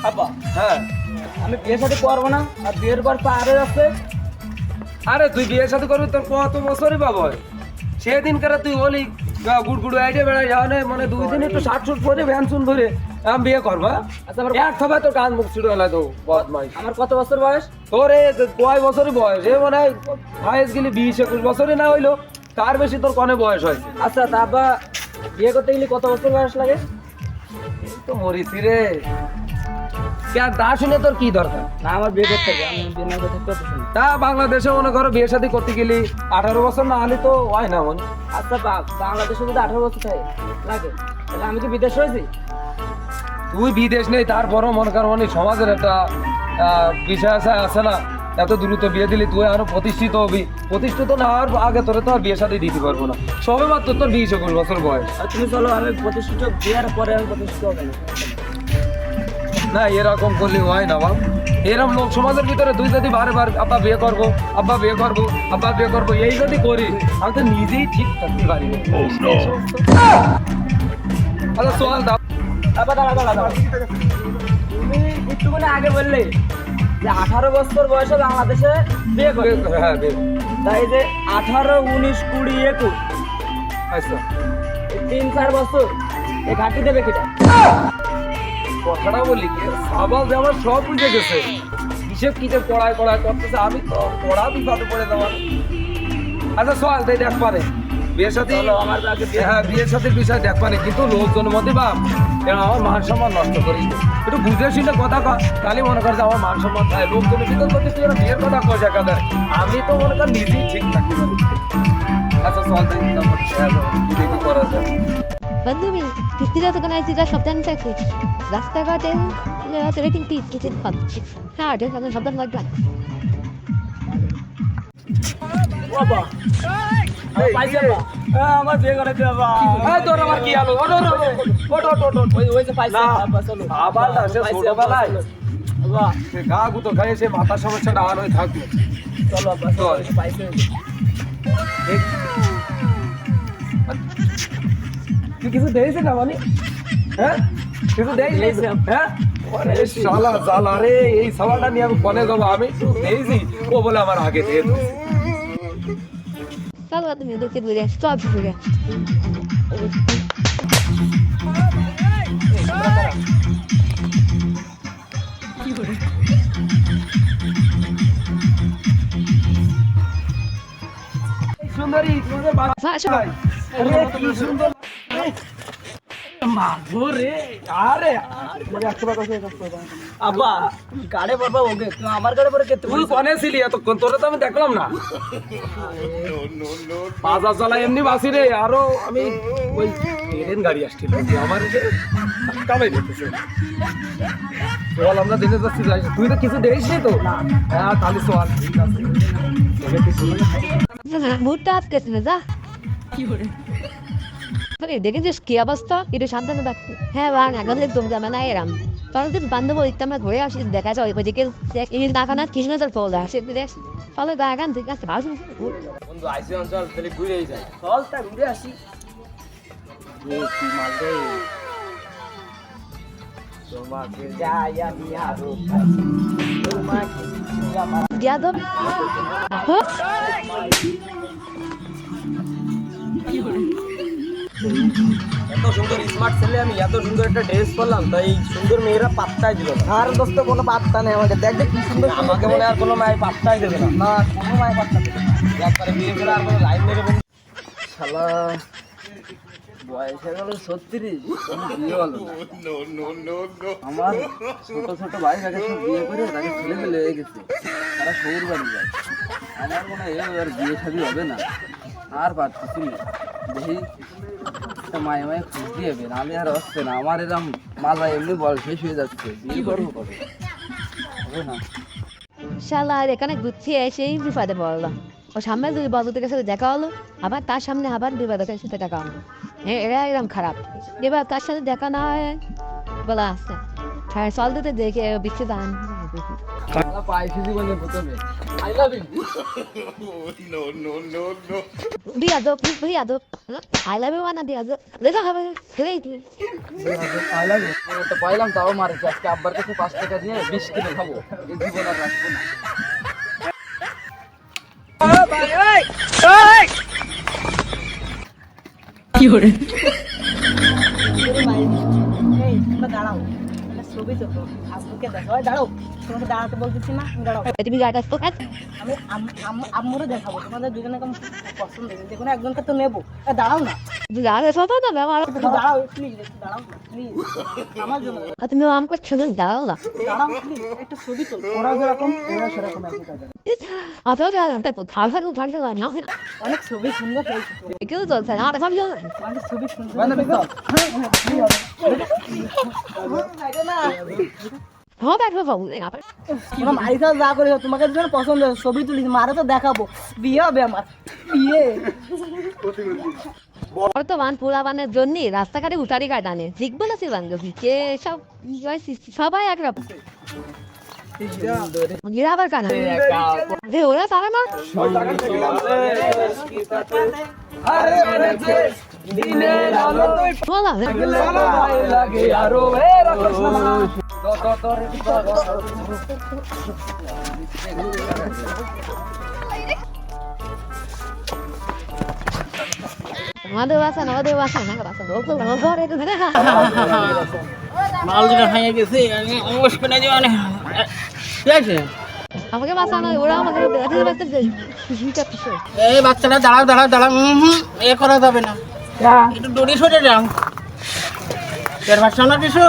আব্বা হ্যাঁ আমি বিয়ে শাদী করবো না, আর বিয়ের পর পারে যাচ্ছে। আরে তুই বিয়ের সাথে করবি, তোর কত বছরই বাবা সেদিন কারা তুই বলি গুড়গুড়ু আইডিয়া বেড়াই যাওয়া নেই, মানে 2 দিন একটু শার্ট শুট পরে ভ্যান শুন ধরে আমি বিয়ে করবো। আচ্ছা আমার এক সবাই তোর কান মুখ ছিড়ে গেল তো বদমাইশ। আমার কত বছর বয়স? তোর কয় বছরই বয়স? এ মনে হয় হায়েস্ট গেলে 20-21 বছরই না হইলো, তার বেশি তোর কনে বয়স হয়েছে। আচ্ছা তা আব্বা বিয়ে করতে গেলে কত বছর বয়স লাগে? এই তো মরিছি রে। কেন তা শুনে তোর কি দরকার? না আমার বিয়ে করতে হবে, আমি বিয়ে না করতে পারতেছি না। তা বাংলাদেশে মনে করো বিয়ে শাদী করতে গেলি 18 বছর না হলে তো হয় না মনে। আচ্ছা বাংলাদেশে যদি 18 বছর থাকে লাগে, তাহলে আমি কি বিদেশ রয়েছি? তুই বিদেশ নেই, তারপরও মনে কর মানে সমাজের একটা বিষয় আছে না, এত দ্রুত বিয়ে দিলি তুই আরো প্রতিষ্ঠিত হবি। প্রতিষ্ঠিত না হওয়ার আগে তোরে তো আর বিয়ে শাদী দিতে পারবো না, সবে মাত্র তোর 20-21 বছর বয়স। আর তুমি চলো, আমি প্রতিষ্ঠিত বিয়ের পরে আমি প্রতিষ্ঠিত হবে না। না এরকম করলে হয় না বাপ। এরকম লোক সমাজের ভিতরে তুই যদি বারবার আব্বা বিয়ে করবো, আব্বা বিয়ে করবো, আব্বা বিয়ে করবো এই যদি করি, আমি তো নিজেই ঠিক থাকতে পারি না। আচ্ছা চল দাও। আবার দাঁড়া, তুমি একটুখানি আগে বললে যে 18 বছর বয়সে বাংলাদেশে বিয়ে করে। হ্যাঁ বিয়ে। তাই যে 18, 19, 20, 21 আচ্ছা 3-4 বছর এই ঘাটি দেবে কিটা? কথাটা বলি কি সাবাল যে আমার সব বুঝে গেছে, হিসেব কিসেব পড়ায় করতেছে, আমি তো পড়া বিপদে পড়ে দেওয়ার। আচ্ছা চল তাই দেখ পারে বিয়ের সাথে চলো আমার আগে বিয়ে। হ্যাঁ বিয়ের সাথে বিষয় দেখ পারে, কিন্তু লোকজনের মধ্যে বাপ আমার মান সম্মান নষ্ট করিস না। একটু বুঝে শুনে কথা কর, তাহলে মনে কর যে আমার মান সম্মান থাকে। লোকজনের ভিতর করতে তুই এরা বিয়ের কথা কষা কাদের, আমি তো মনে কর নিজেই ঠিক থাকতে পারি। আচ্ছা চল তাই তারপর কি করা যায়। বান্ধবী ফিরতিরা তো কোনো আইসিটা সাবধান থাকি রাস্তাঘাটে তোরা কিন্তু ইটকেটে পাচ্ছি। হ্যাঁ এটা সাবধান লাগবে। বাবা আমি পাইছি বাবা, আমার বিয়ে করে দে বাবা। এই তোর আবার কি আলো? ওঠ ওই যে পাইছি না, বাবা, চলো আবার না, সে পাইছি ছোটবেলায়। বাবা, সে গা গুতো খাইয়ে সে মাথার সমস্যাটা আর হয়ে থাকবে। চলো বাবা, চলো, ওই যে পাইছি। তুই কিছু দেইছে না মানে? হ্যাঁ কিছু দেইস দিয়েছি। হ্যাঁ? আরে শালা জালা রে, এই সালাটা নিয়ে আমি কনে যাবো? আমি একটু দেইছি, ও বলে আমার আগে দিয়ে দিয়েছে। চলো তুমি দেখে দূরে সব দূরে সুন্দরী তোমাদের বাচ্চা ভাই, আরে কি সুন্দর মাগো রে। আরে আব্বা গাড়ি পড়বা ওকে, তুমি আমার গাড়ি পরে কে? তুই কনে ছিলি এতক্ষণ? তোরা তো আমি দেখলাম না। বাজার চালা এমনি বাসি রে, আরো আমি ওই ট্রেন গাড়ি আসছিল আমার কামাই দিতেছে। চল আমরা দেখে যাচ্ছি, যাই। তুই তো কিছু দেখিস নি তো? হ্যাঁ তাহলে চল, ঠিক আছে। দেখে কিছু না। মুহূর্তে আটকেছে না যা দেখেছিস কি অবস্থা? একটু সাবধানে থাকতে। হ্যাঁ বা এখন একদম জামা নাই এরাম তখন কিন্তু বান্ধব ওইটা আমরা ঘুরে আসি, দেখা যায় ওইদিকে নাকানা কৃষ্ণচর ফল আসে দেখ ফলে গান ঠিক আছে ভালো। বন্ধু আইসি অঞ্চল তাহলে ঘুরেই যাই। চল তা ঘুরে আসি। কি মাল রে তোমাকে যাই আমি আরো তোমাকে আমার যাদব এত সুন্দর স্মার্ট ছেলে, আমি এত সুন্দর একটা ড্রেস পরলাম, তাই এই সুন্দর মেয়েরা পাত্তাই দিল না। আর দোস্ত কোনো পাত্তা নেই আমাকে, দেখ দেখ কি সুন্দর। আমাকে মনে আর কোনো মায়ের পাত্তাই দেবে না। না কোনো মায়ের পাত্তা দেবে না। একবারে বিয়ে করে আর কোনো লাইন মেরে বন্ধু। শালা বয়স হয়ে গেল 36, কোনো বিয়ে হলো না। আমার ছোট ছোট ভাই তাকে সব বিয়ে করে তাকে ছেলে পেলে হয়ে গেছে, তারা শহুর বাড়ি যায়। আমার মনে হয় আর বিয়ে শাদী হবে না, আর পারতেছি না। দেখি একটা মায়ে মায়ে খুঁজ দিয়ে হবে, নাহলে আর হচ্ছে না। আমার এরকম মালা এমনি বল শেষ হয়ে যাচ্ছে, বিয়ে করবো কবে? হবে না। শালা আর এখানে ঘুরছি এসেই বিপদে পড়লাম। ও সামনে যদি বন্ধুদের সাথে দেখা হলো, আবার তার সামনে আবার বিপদের সাথে দেখা হলো। হ্যাঁ এরা এরকম খারাপ। এবার তার সাথে দেখা না হয় বলা আসছে চল দিতে দেখে বিচ্ছেদ আন পাইছি জীবনে প্রথমে I love you Dia do, dia do. I love you, Anna. Dia do. Let's have a great. I love you তো পাইলাম তাও মারছি আজকে আব্বার কাছে 5 টাকা দিয়ে 20 কিলো খাবো এই জীবন আর রাখবো না এই তোমরা দাঁড়াও একটা ছবি তো আব্বুকে দেখো ওই দাঁড়াও তোমাকে দাঁড়াতে বলতেছি না তুমি দাঁড়াও তুমি গাড়িটা স্পোক আমি আম্মুরে দেখাবো তোমাদের দুজনে কেমন পছন্দ হয়েছে যে কোনো একজনকে তো নেবো দাঁড়াও না গাড়ি সব না ব্যবহার একটু দাঁড়াও প্লিজ একটু দাঁড়াও প্লিজ আমার জন্য তুমি আমাকে ছেড়ে দাও না দাঁড়াও প্লিজ একটা ছবি তোল ওরা যেরকম ওরা সেরকম একই কাজ আচ্ছা তাই খাবার ভালো লাগে না অনেক ছবি সুন্দর হয়েছে কেউ চলছে না সব অনেক ছবি সুন্দর মানে বিকাল হ্যাঁ দেখো বাবু তোমরা মাইসা যা করে তোমাকে দুজন পছন্দ হয়েছে ছবি তুলিস মারে তো দেখাবো বিয়ে হবে আমার বিয়ে বর্তমান পোলাবানের জন্য রাস্তাঘাটে উঠারি কাটানে ঠিক বলেছি বান্ধবী কে সব সবাই একরকম আবার কানা ওরা তারা না বলা লাগে আরো আমাদের বাসা না ওদের বাসা না বাসা ঘরে মাল যেটা হয়ে গেছে অবশ্যই না জীবনে ঠিক আছে আমাকে বাসা নয় ওরা আমাকে এই বাচ্চাটা দাঁড়াও দাঁড়াও দাঁড়াও এ করা যাবে না একটু দড়ি সরে যাও এর ভাষা না কিছু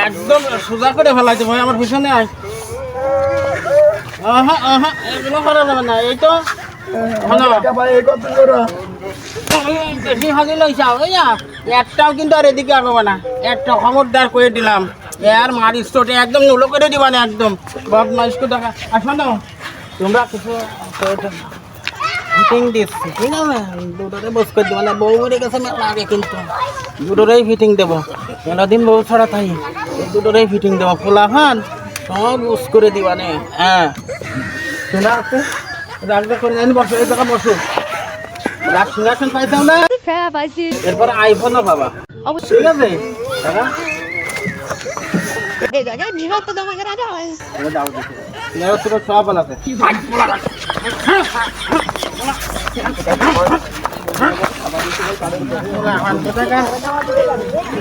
একদম সোজা করে ফেলাইছে ভাই আমার পিছনে আয় এগুলো করা যাবে না এই তো বেশি হাজি লইছা একটাও কিন্তু আর এদিকে আগাবো না একটা খবরদার করে দিলাম আর মারি স্টোটে একদম নুলো করে দিবা না একদম বদমাইশ টাকা আসো না তোমরা কিছু ফিটিং দিচ্ছি ঠিক আছে দুটোরে বস করে দেবো না বউ মরে গেছে মেলা আগে কিন্তু দুটোরেই ফিটিং দেবো মেলাদিন বউ ছাড়া তাই দুটোরেই ফিটিং দেবো খোলা ফান সব ইউজ করে দিবা নে হ্যাঁ শোনা আছে রাখবে করে জানি বসো এই জায়গা বসো রাখ সিংহাসন পাইছাও না হ্যাঁ পাইছি এরপর আইফোনও পাবা অবশ্যই ঠিক আছে দাদা এই জায়গায় নিরাপ তো তোমাকে রাজা হয় এটা দাও দেখি মেরো তো সব আছে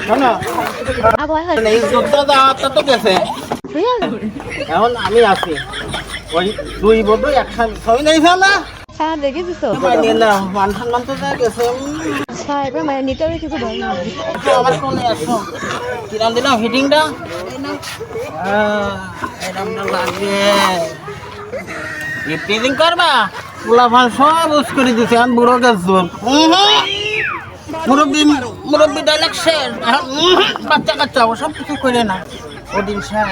শোনো এই যোদ্ধা দাওয়াতটা তো গেছে এখন আমি আছি ওই দুই বন্ধু একসাথে ছবি নিয়েছ না হ্যাঁ দেখেছি তো মান সম্মান তো যা গেছে সাহেবের মানে নিতে হবে কিছু ভালো না আমার কোনে আসো কিরাম দিলাম হিটিংটা এরকম লাগে হিটিং করবা পোলা ফান সব উস করে দিছে আমি বুড়ো গেছো মুরব্বী ডাইলেকশন বাচ্চা কাচ্চা ও সব কিছু করে না ওদিন স্যার